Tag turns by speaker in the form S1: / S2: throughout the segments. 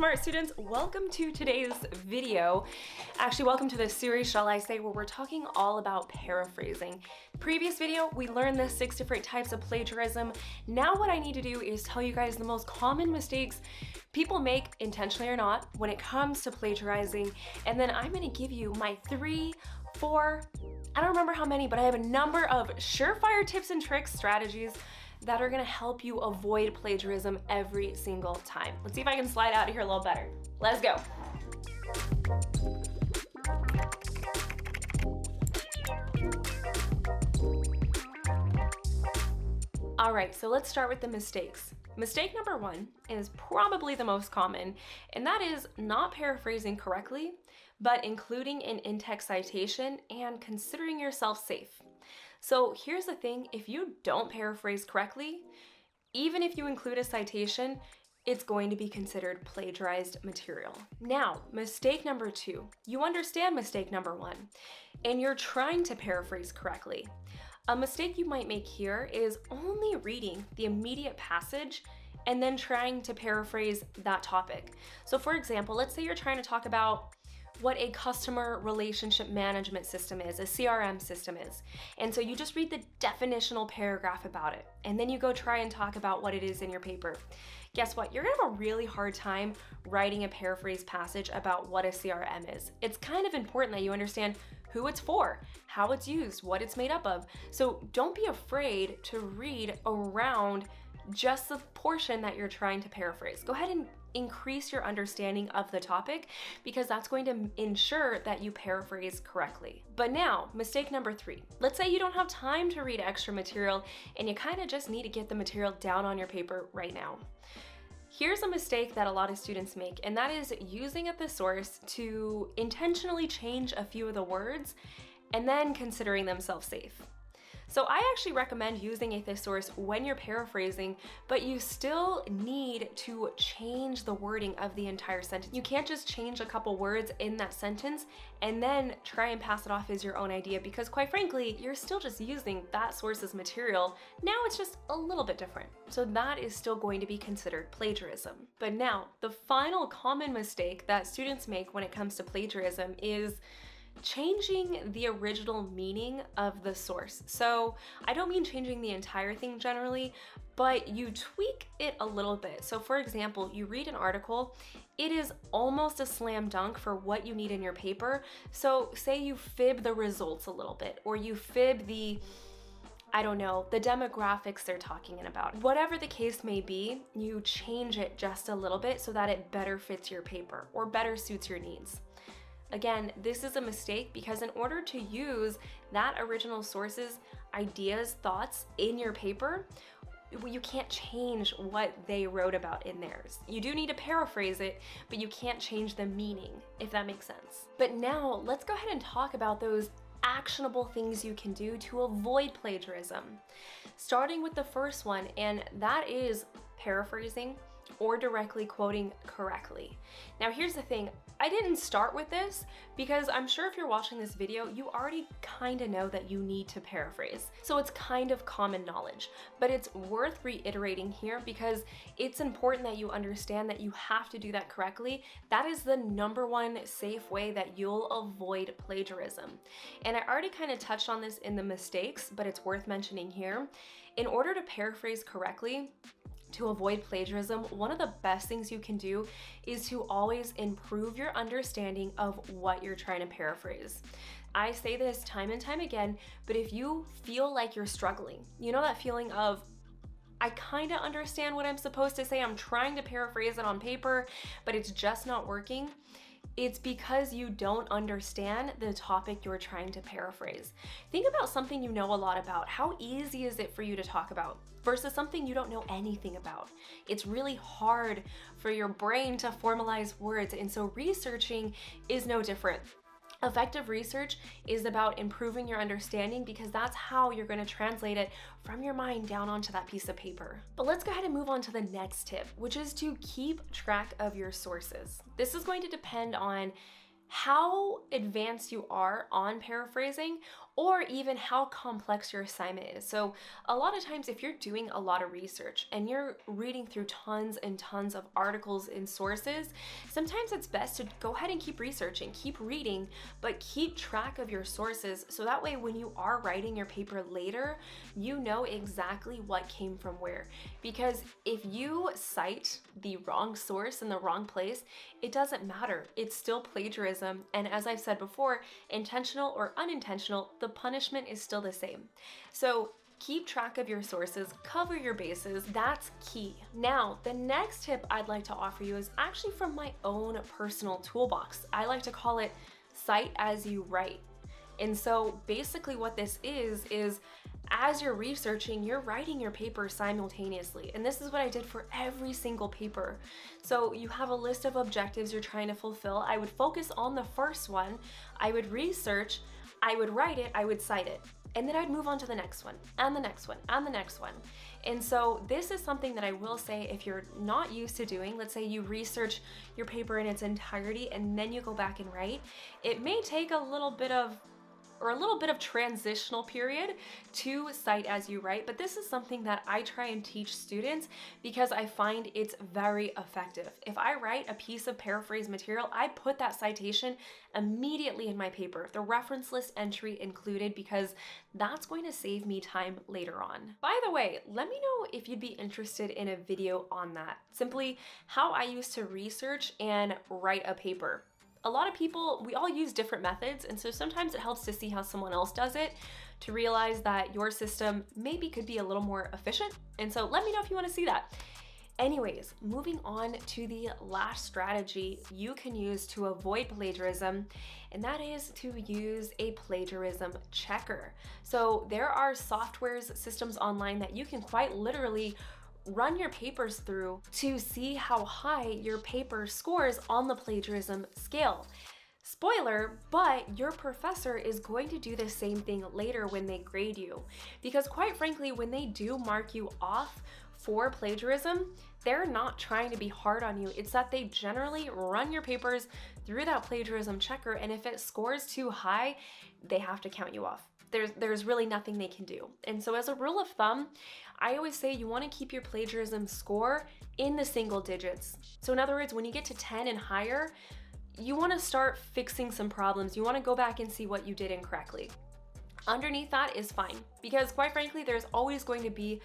S1: smart students, welcome to today's video. Actually, welcome to this series, shall I say, where we're talking all about paraphrasing. Previous video, we learned the 6 different types of plagiarism. Now what I need to do is tell you guys the most common mistakes people make, intentionally or not, when it comes to plagiarizing. And then I'm gonna give you my 3, 4, I don't remember how many, but I have a number of surefire tips and tricks, strategies that are gonna help you avoid plagiarism every single time. Let's see if I can slide out of here a little better. Let's go. All right, so let's start with the mistakes. Mistake number 1 is probably the most common, and that is not paraphrasing correctly, but including an in-text citation and considering yourself safe. So here's the thing, if you don't paraphrase correctly, even if you include a citation, it's going to be considered plagiarized material. Now, mistake number 2, you understand mistake number 1, and you're trying to paraphrase correctly. A mistake you might make here is only reading the immediate passage and then trying to paraphrase that topic. So for example, let's say you're trying to talk about what a customer relationship management system is, a CRM system is. And so you just read the definitional paragraph about it, and then you go try and talk about what it is in your paper. Guess what? You're gonna have a really hard time writing a paraphrase passage about what a CRM is. It's kind of important that you understand who it's for, how it's used, what it's made up of. So don't be afraid to read around just the portion that you're trying to paraphrase. Go ahead and increase your understanding of the topic because that's going to ensure that you paraphrase correctly. But now, mistake number 3. Let's say you don't have time to read extra material and you kind of just need to get the material down on your paper right now. Here's a mistake that a lot of students make, and that is using a thesaurus to intentionally change a few of the words and then considering themselves safe. So I actually recommend using a thesaurus when you're paraphrasing, but you still need to change the wording of the entire sentence. You can't just change a couple words in that sentence and then try and pass it off as your own idea, because quite frankly, you're still just using that source's material. Now it's just a little bit different. So that is still going to be considered plagiarism. But now, the final common mistake that students make when it comes to plagiarism is changing the original meaning of the source. So I don't mean changing the entire thing generally, but you tweak it a little bit. So for example, you read an article, it is almost a slam dunk for what you need in your paper. So say you fib the results a little bit, or you fib the demographics they're talking about. Whatever the case may be, you change it just a little bit so that it better fits your paper or better suits your needs. Again, this is a mistake because in order to use that original source's ideas, thoughts in your paper, you can't change what they wrote about in theirs. You do need to paraphrase it, but you can't change the meaning, if that makes sense. But now let's go ahead and talk about those actionable things you can do to avoid plagiarism. Starting with the first one, and that is paraphrasing or directly quoting correctly. Now here's the thing, I didn't start with this because I'm sure if you're watching this video, you already kind of know that you need to paraphrase. So it's kind of common knowledge, but it's worth reiterating here because it's important that you understand that you have to do that correctly. That is the number one safe way that you'll avoid plagiarism. And I already kind of touched on this in the mistakes, but it's worth mentioning here. In order to paraphrase correctly, to avoid plagiarism, one of the best things you can do is to always improve your understanding of what you're trying to paraphrase. I say this time and time again, but if you feel like you're struggling, you know that feeling of, I kind of understand what I'm supposed to say, I'm trying to paraphrase it on paper, but it's just not working. It's because you don't understand the topic you're trying to paraphrase. Think about something you know a lot about. How easy is it for you to talk about versus something you don't know anything about? It's really hard for your brain to formalize words, and so researching is no different. Effective research is about improving your understanding because that's how you're going to translate it from your mind down onto that piece of paper. But let's go ahead and move on to the next tip, which is to keep track of your sources. This is going to depend on how advanced you are on paraphrasing, or even how complex your assignment is. So, a lot of times, if you're doing a lot of research and you're reading through tons and tons of articles and sources, sometimes it's best to go ahead and keep researching, keep reading, but keep track of your sources so that way when you are writing your paper later, you know exactly what came from where. Because if you cite the wrong source in the wrong place, it doesn't matter. It's still plagiarism. And as I've said before, intentional or unintentional, the punishment is still the same. So keep track of your sources, cover your bases, that's key. Now, the next tip I'd like to offer you is actually from my own personal toolbox. I like to call it cite as you write. And so basically what this is as you're researching, you're writing your paper simultaneously. And this is what I did for every single paper. So you have a list of objectives you're trying to fulfill. I would focus on the first one. I would research, I would write it, I would cite it. And then I'd move on to the next one, and the next one, and the next one. And so this is something that I will say if you're not used to doing, let's say you research your paper in its entirety and then you go back and write, it may take a little bit of transitional period to cite as you write, but this is something that I try and teach students because I find it's very effective. If I write a piece of paraphrase material, I put that citation immediately in my paper, the reference list entry included, because that's going to save me time later on. By the way, let me know if you'd be interested in a video on that. Simply how I used to research and write a paper. A lot of people, we all use different methods, and so sometimes it helps to see how someone else does it to realize that your system maybe could be a little more efficient. And so let me know if you want to see that. Anyways, moving on to the last strategy you can use to avoid plagiarism, and that is to use a plagiarism checker. So there are softwares, systems online that you can quite literally run your papers through to see how high your paper scores on the plagiarism scale. Spoiler, but your professor is going to do the same thing later when they grade you. Because quite frankly, when they do mark you off for plagiarism, they're not trying to be hard on you. It's that they generally run your papers through that plagiarism checker, and if it scores too high, they have to count you off. There's really nothing they can do. And so as a rule of thumb, I always say you want to keep your plagiarism score in the single digits. So in other words, when you get to 10 and higher, you want to start fixing some problems. You want to go back and see what you did incorrectly. Underneath that is fine, because quite frankly, there's always going to be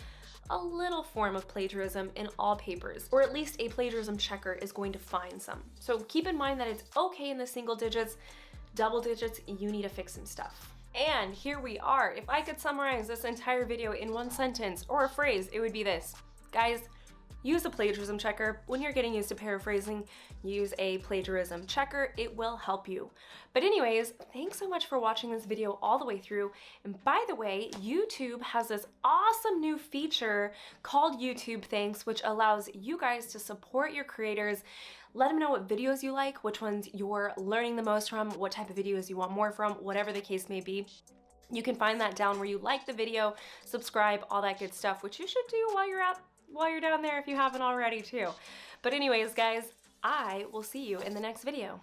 S1: a little form of plagiarism in all papers, or at least a plagiarism checker is going to find some. So keep in mind that it's okay in the single digits, double digits, you need to fix some stuff. And here we are. If I could summarize this entire video in one sentence or a phrase, it would be this. Guys, use a plagiarism checker. When you're getting used to paraphrasing, use a plagiarism checker. It will help you. But anyways, thanks so much for watching this video all the way through. And by the way, YouTube has this awesome new feature called YouTube Thanks, which allows you guys to support your creators. Let them know what videos you like, which ones you're learning the most from, what type of videos you want more from, whatever the case may be. You can find that down where you like the video, subscribe, all that good stuff, which you should do while you're down there if you haven't already too. But anyways, guys, I will see you in the next video.